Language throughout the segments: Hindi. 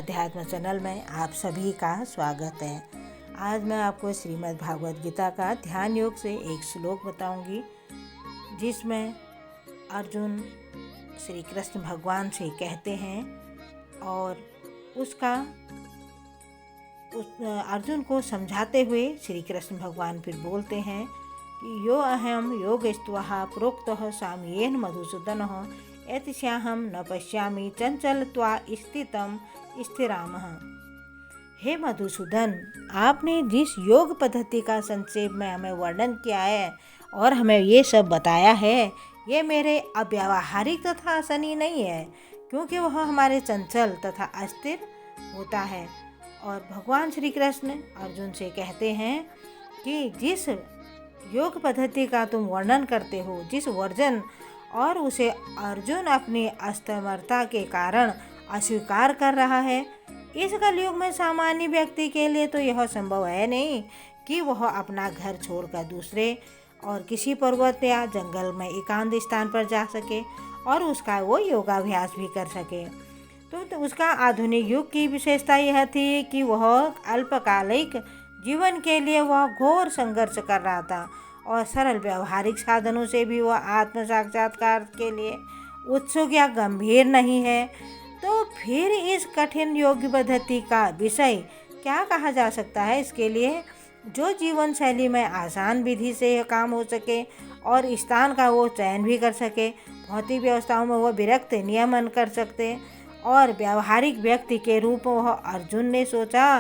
आध्यात्म चैनल में आप सभी का स्वागत है। आज मैं आपको श्रीमद् भागवत गीता का ध्यान योग से एक श्लोक बताऊंगी, जिसमें अर्जुन श्री कृष्ण भगवान से कहते हैं और अर्जुन को समझाते हुए श्री कृष्ण भगवान फिर बोलते हैं कि यो अहम योगस्त्वः प्रोक्तः साम्येन मधुसूदनः एतस्याहं न पश्यामि चंचलत्वा स्थितं स्थिरामः। हे मधुसूदन, आपने जिस योग पद्धति का संक्षेप में हमें वर्णन किया है और हमें ये सब बताया है, ये मेरे अव्यावहारिक तथा आसनी नहीं है, क्योंकि वह हमारे चंचल तथा अस्थिर होता है। और भगवान श्री कृष्ण अर्जुन से कहते हैं कि जिस योग पद्धति का तुम वर्णन करते हो, जिस वर्जन और उसे अर्जुन अपनी असमर्थता के कारण अस्वीकार कर रहा है, इस कलयुग में सामान्य व्यक्ति के लिए तो यह संभव है नहीं कि वह अपना घर छोड़कर दूसरे और किसी पर्वत या जंगल में एकांत स्थान पर जा सके और उसका वो योगाभ्यास भी कर सके। तो उसका आधुनिक युग की विशेषता यह थी कि वह अल्पकालिक जीवन के लिए वह घोर संघर्ष कर रहा था और सरल व्यवहारिक साधनों से भी वह आत्म साक्षात्कार के लिए उत्सुक या गंभीर नहीं है। तो फिर इस कठिन योग पद्धति का विषय क्या कहा जा सकता है? इसके लिए जो जीवन शैली में आसान विधि से यह काम हो सके और स्थान का वो चयन भी कर सके, भौतिक व्यवस्थाओं में वह विरक्त नियमन कर सकते और व्यावहारिक व्यक्ति के रूप में वह अर्जुन ने सोचा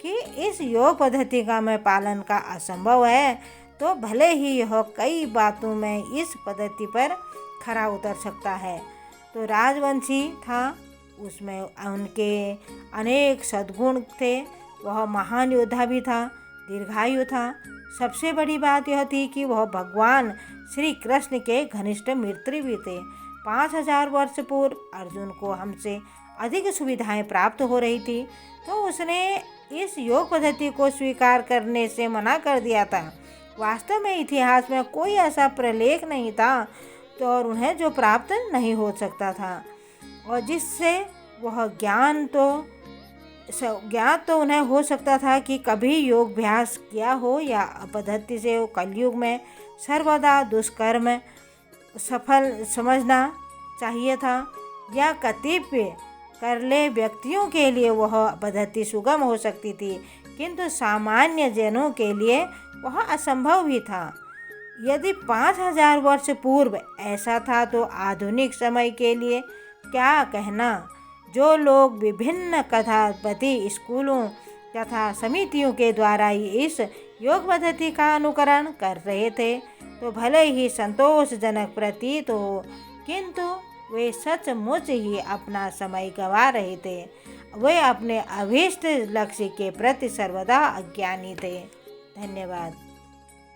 कि इस योग पद्धति का मैं पालन का असंभव है, तो भले ही यह कई बातों में इस पद्धति पर खरा उतर सकता है। तो राजवंशी था, उसमें उनके अनेक सद्गुण थे, वह महान योद्धा भी था, दीर्घायु था। सबसे बड़ी बात यह थी कि वह भगवान श्री कृष्ण के घनिष्ठ मित्र भी थे। 5000 वर्ष पूर्व अर्जुन को हमसे अधिक सुविधाएं प्राप्त हो रही थी, तो उसने इस योग पद्धति को स्वीकार करने से मना कर दिया था। वास्तव में इतिहास में कोई ऐसा प्रलेख नहीं था तो और उन्हें जो प्राप्त नहीं हो सकता था और जिससे वह ज्ञान तो उन्हें हो सकता था कि कभी योग अभ्यास किया हो या पद्धति से कलयुग में सर्वदा दुष्कर्म सफल समझना चाहिए था, या कतिपय करले व्यक्तियों के लिए वह पद्धति सुगम हो सकती थी, किंतु सामान्य जनों के लिए वह असंभव ही था। यदि 5000 वर्ष पूर्व ऐसा था तो आधुनिक समय के लिए क्या कहना। जो लोग विभिन्न कथापति स्कूलों तथा समितियों के द्वारा इस योग पद्धति का अनुकरण कर रहे थे, तो भले ही संतोषजनक प्रतीत हो, किंतु वे सचमुच ही अपना समय गंवा रहे थे। वे अपने अभीष्ट लक्ष्य के प्रति सर्वदा अज्ञानी थे। धन्यवाद।